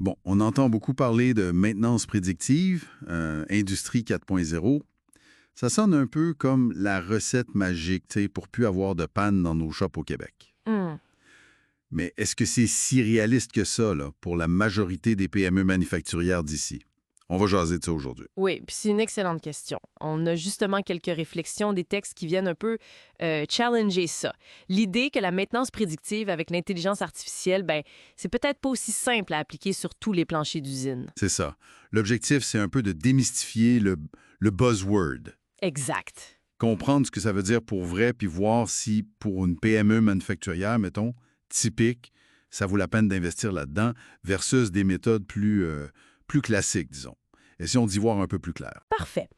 Bon, on entend beaucoup parler de maintenance prédictive, Industrie 4.0. Ça sonne un peu comme la recette magique, tu sais, pour plus avoir de panne dans nos shops au Québec. Hmm. Mais est-ce que c'est si réaliste que ça, là, pour la majorité des PME manufacturières d'ici? On va jaser de ça aujourd'hui. Oui, puis c'est une excellente question. On a justement quelques réflexions, des textes qui viennent un peu challenger ça. L'idée que la maintenance prédictive avec l'intelligence artificielle, ben, c'est peut-être pas aussi simple à appliquer sur tous les planchers d'usine. C'est ça. L'objectif, c'est un peu de démystifier le buzzword. Exact. Comprendre ce que ça veut dire pour vrai, puis voir si, pour une PME manufacturière, mettons, typique, ça vaut la peine d'investir là-dedans versus des méthodes plus classiques, disons. Essayons d'y voir un peu plus clair. Parfait.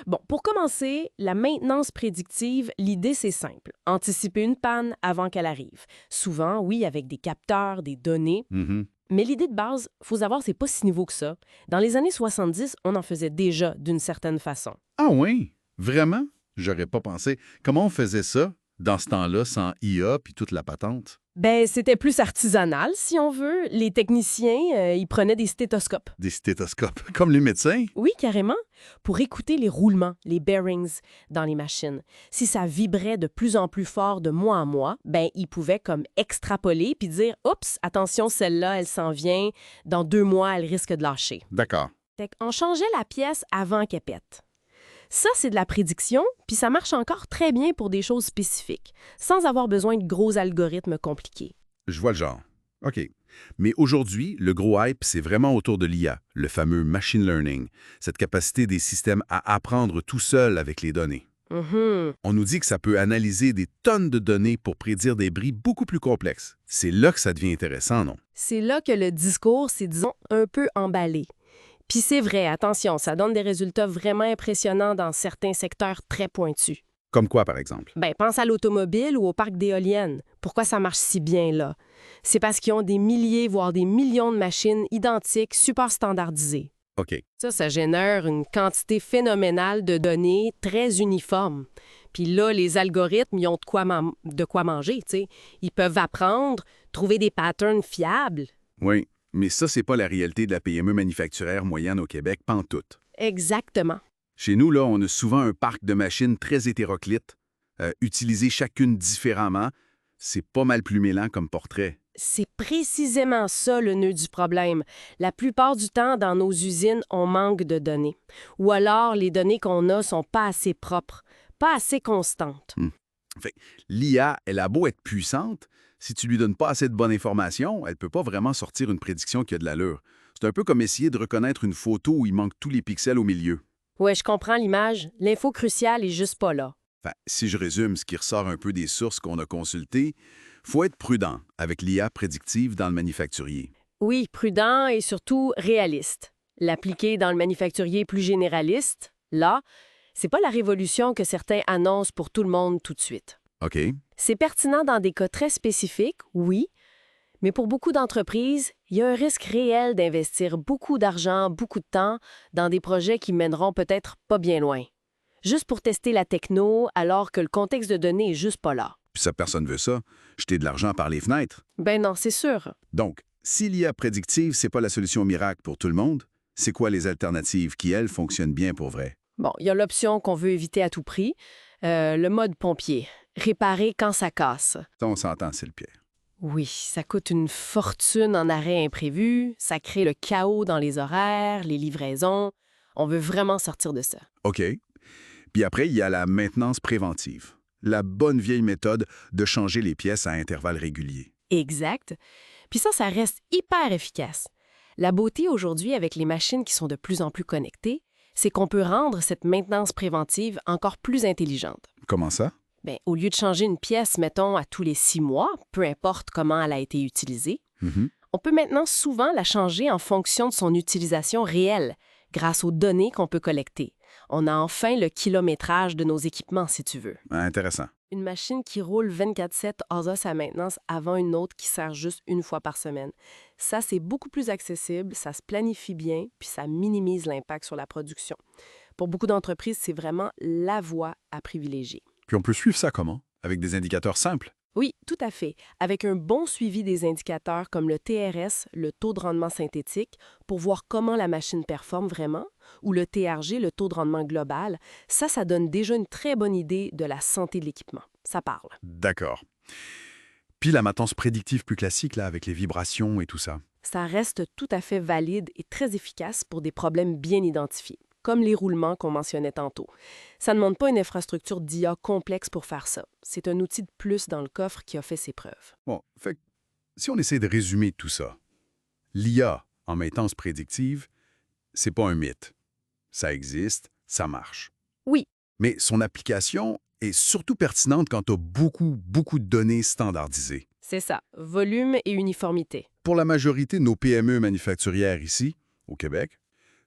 Bon, pour commencer, la maintenance prédictive, l'idée, c'est simple. Anticiper une panne avant qu'elle arrive. Souvent, oui, avec des capteurs, des données. Mhm. Mais l'idée de base, faut savoir, c'est pas si nouveau que ça. Dans les années 70, on en faisait déjà d'une certaine façon. Ah oui? Vraiment? J'aurais pas pensé. Comment on faisait ça dans ce temps-là, sans IA puis toute la patente? Ben, c'était plus artisanal, si on veut. Les techniciens, ils prenaient des stéthoscopes. Des stéthoscopes, comme les médecins? Oui, carrément, pour écouter les roulements, les bearings dans les machines. Si ça vibrait de plus en plus fort de mois en mois, ben, ils pouvaient comme extrapoler puis dire « Oups, attention, celle-là, elle s'en vient. Dans 2 mois, elle risque de lâcher. D'accord. » Fait qu'on changeait la pièce avant qu'elle pète. Ça, c'est de la prédiction, puis ça marche encore très bien pour des choses spécifiques, sans avoir besoin de gros algorithmes compliqués. Je vois le genre. OK. Mais aujourd'hui, le gros hype, c'est vraiment autour de l'IA, le fameux machine learning, cette capacité des systèmes à apprendre tout seul avec les données. Mhm. On nous dit que ça peut analyser des tonnes de données pour prédire des bris beaucoup plus complexes. C'est là que ça devient intéressant, non? C'est là que le discours s'est, disons, un peu emballé. Puis c'est vrai, attention, ça donne des résultats vraiment impressionnants dans certains secteurs très pointus. Comme quoi, par exemple? Ben, pense à l'automobile ou au parc d'éoliennes. Pourquoi ça marche si bien là? C'est parce qu'ils ont des milliers, voire des millions de machines identiques, super standardisées. OK. Ça génère une quantité phénoménale de données très uniformes. Puis là, les algorithmes, ils ont de quoi manger, tu sais. Ils peuvent apprendre, trouver des patterns fiables. Oui, mais ça, c'est pas la réalité de la PME manufacturière moyenne au Québec, pantoute. Exactement. Chez nous, là, on a souvent un parc de machines très hétéroclite, utilisées chacune différemment. C'est pas mal plus mêlant comme portrait. C'est précisément ça le nœud du problème. La plupart du temps, dans nos usines, on manque de données. Ou alors, les données qu'on a sont pas assez propres, pas assez constantes. Fait que l'IA, elle a beau être puissante, si tu lui donnes pas assez de bonnes informations, elle peut pas vraiment sortir une prédiction qui a de l'allure. C'est un peu comme essayer de reconnaître une photo où il manque tous les pixels au milieu. Ouais, je comprends l'image. L'info cruciale est juste pas là. Enfin, si je résume ce qui ressort un peu des sources qu'on a consultées, faut être prudent avec l'IA prédictive dans le manufacturier. Oui, prudent et surtout réaliste. L'appliquer dans le manufacturier plus généraliste, là, c'est pas la révolution que certains annoncent pour tout le monde tout de suite. OK. C'est pertinent dans des cas très spécifiques, oui, mais pour beaucoup d'entreprises, il y a un risque réel d'investir beaucoup d'argent, beaucoup de temps dans des projets qui mèneront peut-être pas bien loin. Juste pour tester la techno, alors que le contexte de données est juste pas là. Puis ça, personne veut ça. Jeter de l'argent par les fenêtres. Ben non, c'est sûr. Donc, si l'IA prédictive, c'est pas la solution miracle pour tout le monde, c'est quoi les alternatives qui, elles, fonctionnent bien pour vrai? Bon, il y a l'option qu'on veut éviter à tout prix, le mode pompier, réparer quand ça casse. Ça, on s'entend, c'est le pire. Oui, ça coûte une fortune en arrêt imprévu, ça crée le chaos dans les horaires, les livraisons. On veut vraiment sortir de ça. OK. Puis après, il y a la maintenance préventive. La bonne vieille méthode de changer les pièces à intervalles réguliers. Exact. Puis ça reste hyper efficace. La beauté aujourd'hui avec les machines qui sont de plus en plus connectées, c'est qu'on peut rendre cette maintenance préventive encore plus intelligente. Comment ça? Bien, au lieu de changer une pièce, mettons, à tous les 6 mois, peu importe comment elle a été utilisée, Mhm. on peut maintenant souvent la changer en fonction de son utilisation réelle, grâce aux données qu'on peut collecter. On a enfin le kilométrage de nos équipements, si tu veux. Intéressant. Une machine qui roule 24/7 a sa maintenance avant une autre qui sert juste une fois par semaine. Ça, c'est beaucoup plus accessible, ça se planifie bien, puis ça minimise l'impact sur la production. Pour beaucoup d'entreprises, c'est vraiment la voie à privilégier. Puis on peut suivre ça comment? Avec des indicateurs simples? Oui, tout à fait. Avec un bon suivi des indicateurs comme le TRS, le taux de rendement synthétique, pour voir comment la machine performe vraiment, ou le TRG, le taux de rendement global, ça donne déjà une très bonne idée de la santé de l'équipement. Ça parle. D'accord. Puis la maintenance prédictive plus classique, là, avec les vibrations et tout ça. Ça reste tout à fait valide et très efficace pour des problèmes bien identifiés, comme les roulements qu'on mentionnait tantôt. Ça ne demande pas une infrastructure d'IA complexe pour faire ça. C'est un outil de plus dans le coffre qui a fait ses preuves. Bon, fait que, si on essaie de résumer tout ça, l'IA en maintenance prédictive, c'est pas un mythe. Ça existe, ça marche. Oui, Mais son application est surtout pertinente quand tu as beaucoup de données standardisées. c'est ça. Volume et uniformité. Pour la majorité de nos PME manufacturières ici, au Québec,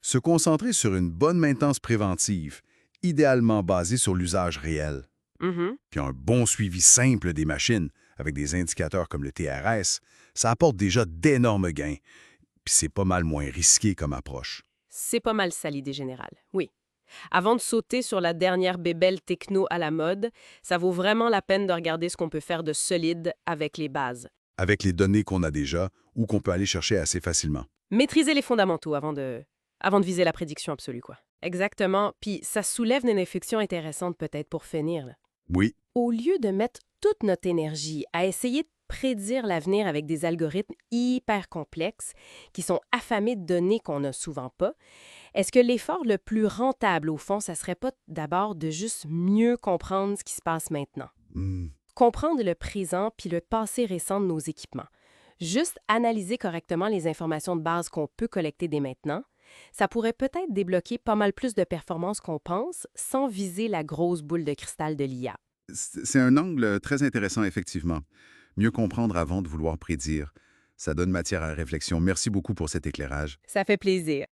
se concentrer sur une bonne maintenance préventive, idéalement basée sur l'usage réel, Mhm. puis un bon suivi simple des machines avec des indicateurs comme le TRS, ça apporte déjà d'énormes gains, puis c'est pas mal moins risqué comme approche. C'est pas mal ça l'idée générale, oui. Avant de sauter sur la dernière bébelle techno à la mode, ça vaut vraiment la peine de regarder ce qu'on peut faire de solide avec les bases. Avec les données qu'on a déjà ou qu'on peut aller chercher assez facilement. Maîtriser les fondamentaux avant de viser la prédiction absolue, quoi. Exactement. Puis ça soulève une réflexion intéressante peut-être pour finir, là. Oui, Au lieu de mettre toute notre énergie à essayer de prédire l'avenir avec des algorithmes hyper complexes qui sont affamés de données qu'on n'a souvent pas, est-ce que l'effort le plus rentable, au fond, ça serait pas d'abord de juste mieux comprendre ce qui se passe maintenant? Comprendre le présent puis le passé récent de nos équipements. Juste analyser correctement les informations de base qu'on peut collecter dès maintenant, ça pourrait peut-être débloquer pas mal plus de performances qu'on pense sans viser la grosse boule de cristal de l'IA. C'est un angle très intéressant, effectivement. Mieux comprendre avant de vouloir prédire. Ça donne matière à réflexion. Merci beaucoup pour cet éclairage. Ça fait plaisir.